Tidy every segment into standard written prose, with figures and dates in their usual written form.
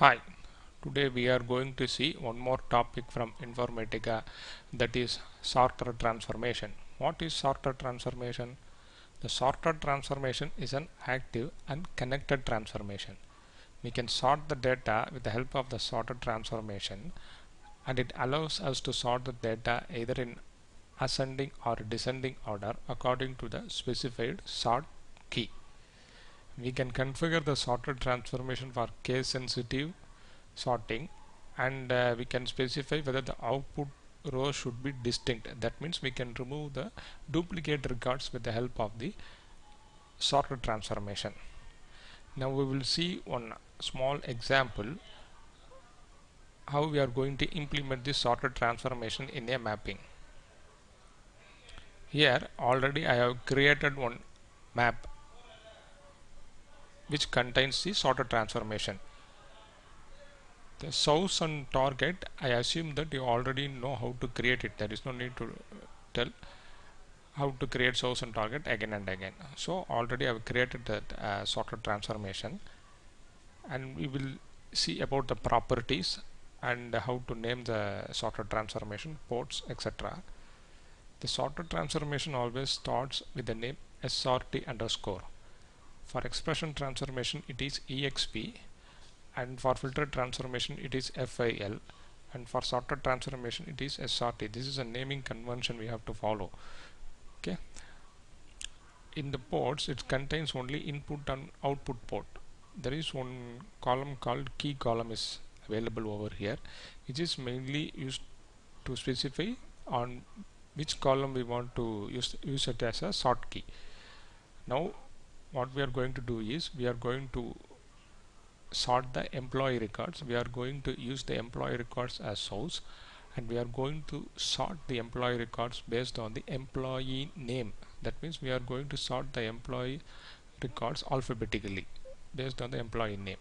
Hi, today we are going to see one more topic from Informatica, that is sorter transformation. What is sorter transformation? The sorter transformation is an active and connected transformation. We can sort the data with the help of the sorter transformation, and it allows us to sort the data either in ascending or descending order according to the specified sort key. We can configure the sorter transformation for case sensitive sorting, and we can specify whether the output row should be distinct. That means we can remove the duplicate records with the help of the sorter transformation. Now we will see one small example how we are going to implement this sorter transformation in a mapping. Here already I have created one map which contains the sorter transformation. The source and target, I assume that you already know how to create it. There is no need to tell how to create source and target again and again. So already I have created that sorter transformation, and we will see about the properties and how to name the sorter transformation, ports, etc. The sorter transformation always starts with the name srt underscore. For expression transformation it is exp, and for filter transformation it is fil, and for sorter transformation it is srt. This is a naming convention we have to follow. Okay. In the ports it contains only input and output port. There is one column called key column is available over here, which is mainly used to specify on which column we want to use it as a sort key. Now what we are going to do is we are going to sort the employee records. We are going to use the employee records as source, and we are going to sort the employee records based on the employee name. That means we are going to sort the employee records alphabetically based on the employee name.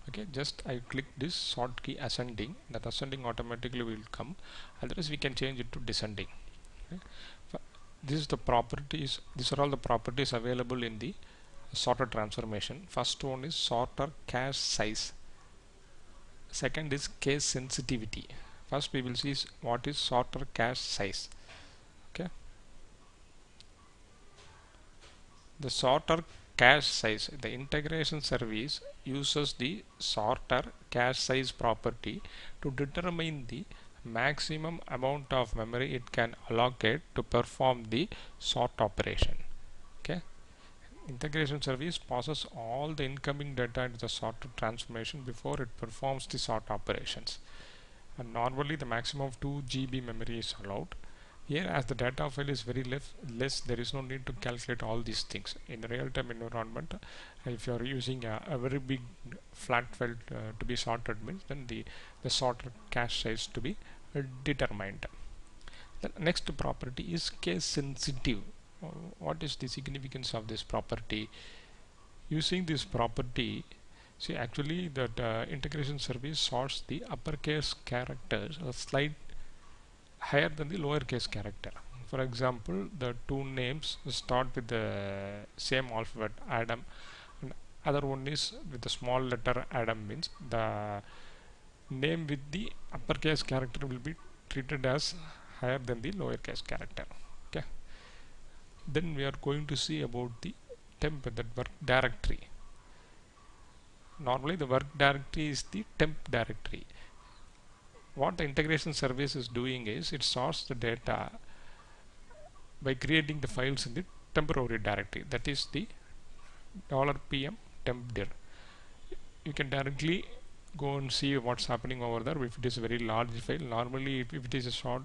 Okay, just I click this sort key ascending, that ascending automatically will come, otherwise we can change it to descending. Okay. This is the properties, these are all the properties available in the sorter transformation. First one is sorter cache size, second is case sensitivity. First we will see what is sorter cache size. Okay, the sorter cache size, the integration service uses the sorter cache size property to determine the maximum amount of memory it can allocate to perform the sort operation. Okay, integration service passes all the incoming data into the sorter transformation before it performs the sort operations, and normally the maximum of 2 GB memory is allowed. Here, as the data file is very less, there is no need to calculate all these things in the real-time environment. If you are using a very big flat file to be sorted, means then the sorter cache size to be determined. The next property is case sensitive. What is the significance of this property? Using this property, see, actually that integration service sorts the uppercase characters a slight higher than the lowercase character. For example, the two names start with the same alphabet Adam, and other one is with the small letter Adam, means the name with the uppercase character will be treated as higher than the lowercase character. Okay. Then we are going to see about the temp, that work directory. Normally the work directory is the temp directory. What the integration service is doing is it sorts the data by creating the files in the temporary directory, that is the $pm temp dir. You can directly go and see what's happening over there. If it is a very large file, normally if it is a short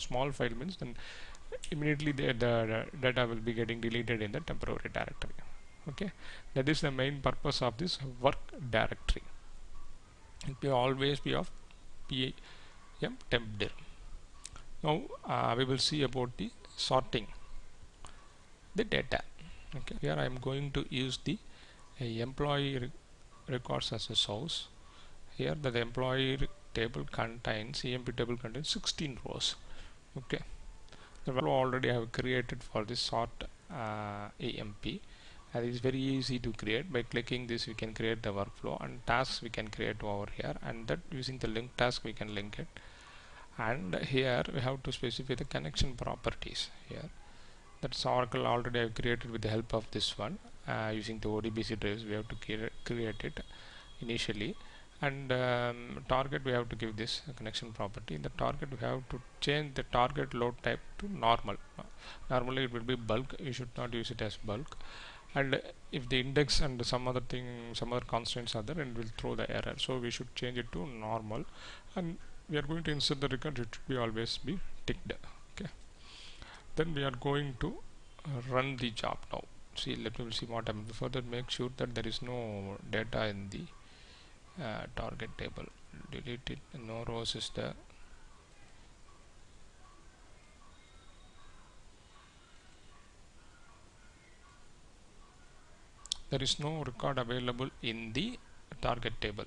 small file, means then immediately the data will be getting deleted in the temporary directory. Okay, that is the main purpose of this work directory. It will always be of pm temp dir. Now we will see about the sorting the data. Okay, here I am going to use the employee records as a source. Here the employee table contains EMP table contains 16 rows. Okay, the value already I have created for this sort EMP, and it's very easy to create. By clicking this we can create the workflow, and tasks we can create over here, and that using the link task we can link it. And here we have to specify the connection properties here. That's Oracle already I've created with the help of this one, using the ODBC drives. We have to create it initially, and target we have to give this connection property. In the target we have to change the target load type to normal. Normally it will be bulk, you should not use it as bulk. And if the index and some other thing, some other constraints are there, and will throw the error, so we should change it to normal. And we are going to insert the record, it should be always be ticked. Okay, then we are going to run the job now. See, let me see what happens. Before that, make sure that there is no data in the target table. Delete it. No rows is there. There is no record available in the target table.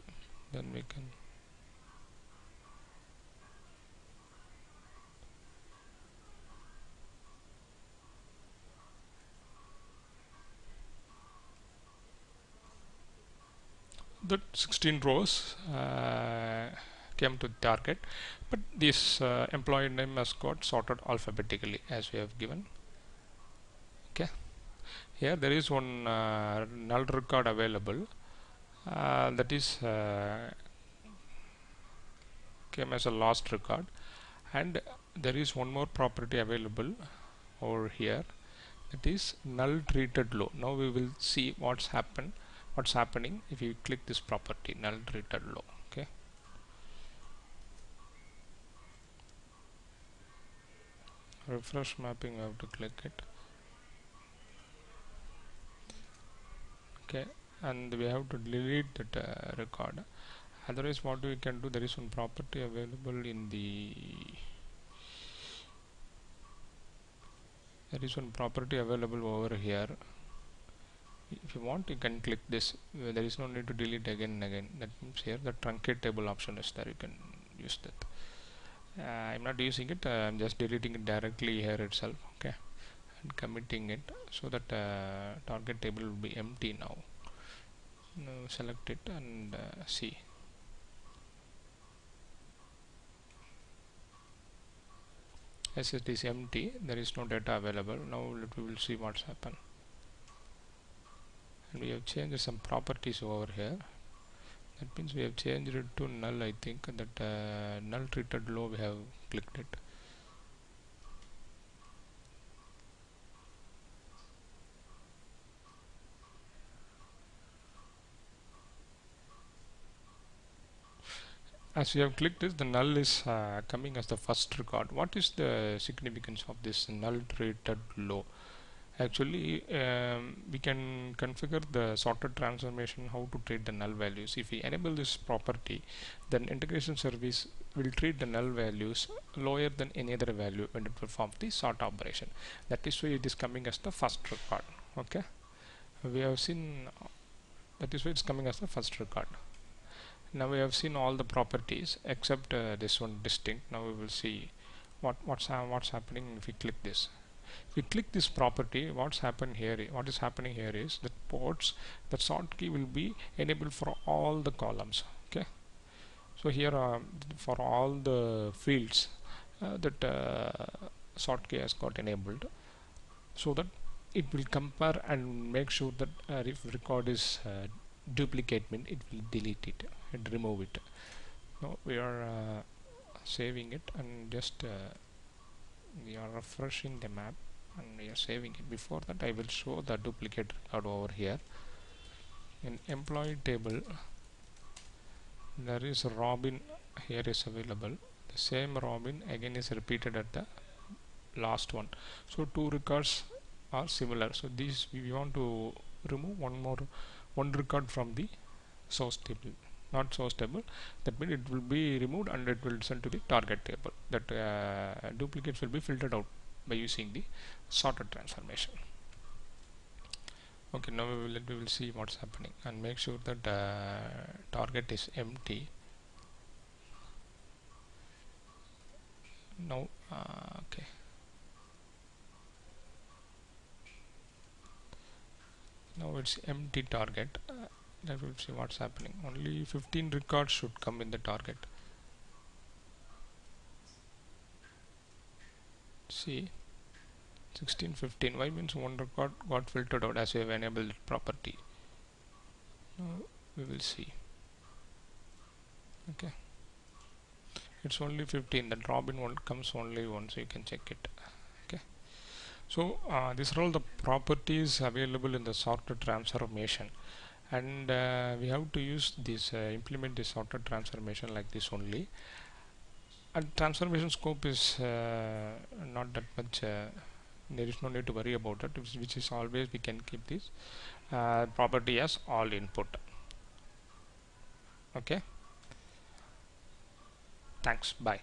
Then we can the 16 rows came to the target, but this employee name has got sorted alphabetically as we have given. Okay, here there is one null record available, that is came as a lost record, and there is one more property available over here, that is null treated low. Now we will see what's happening if you click this property, null treated low. Okay, refresh mapping, we have to click it. Okay, and we have to delete that record. Otherwise what we can do, there is one property available in the over here. If you want, you can click this. There is no need to delete again and again. That means here the truncate table option is there, you can use that. I'm not using it, I'm just deleting it directly here itself. Okay, and committing it, so that target table will be empty now. Now select it and see. As it is empty, there is no data available. Now we will see what's happened. And we have changed some properties over here. That means we have changed it to null. I think that null treated low, we have clicked it. As we have clicked this, the null is coming as the first record. What is the significance of this null treated low? Actually, we can configure the sorted transformation how to treat the null values. If we enable this property, then integration service will treat the null values lower than any other value when it performs the sort operation. That is why it is coming as the first record. Okay, we have seen that is why it's coming as the first record. Now we have seen all the properties except this one distinct. Now we will see what's happening if we click this. If we click this property, what is happening here is that ports, the sort key will be enabled for all the columns. Okay, so here for all the fields that sort key has got enabled, so that it will compare and make sure that if record is duplicate, mean it will delete it and remove it. Now we are saving it, and just we are refreshing the map, and we are saving it. Before that, I will show the duplicate record over here. In employee table, there is Robin here is available. The same Robin again is repeated at the last one. So two records are similar. So these we want to remove one record from the source table, not source table. That means it will be removed and it will send to the target table. That duplicates will be filtered out by using the sorted transformation. Okay, now we will see what's happening, and make sure that target is empty. Now okay, Now it's empty target. Let will see what's happening. Only 15 records should come in the target. See, 16, 15. Why means one record got filtered out as we have enabled property. Now we will see. Okay, it's only 15. The drop in one comes only once, so you can check it. Okay, so these are all the properties available in the sorted transformation, and we have to use this implement this sorted transformation like this only. And transformation scope is not that much. There is no need to worry about it, which is always we can keep this property as all input. Okay, thanks, bye.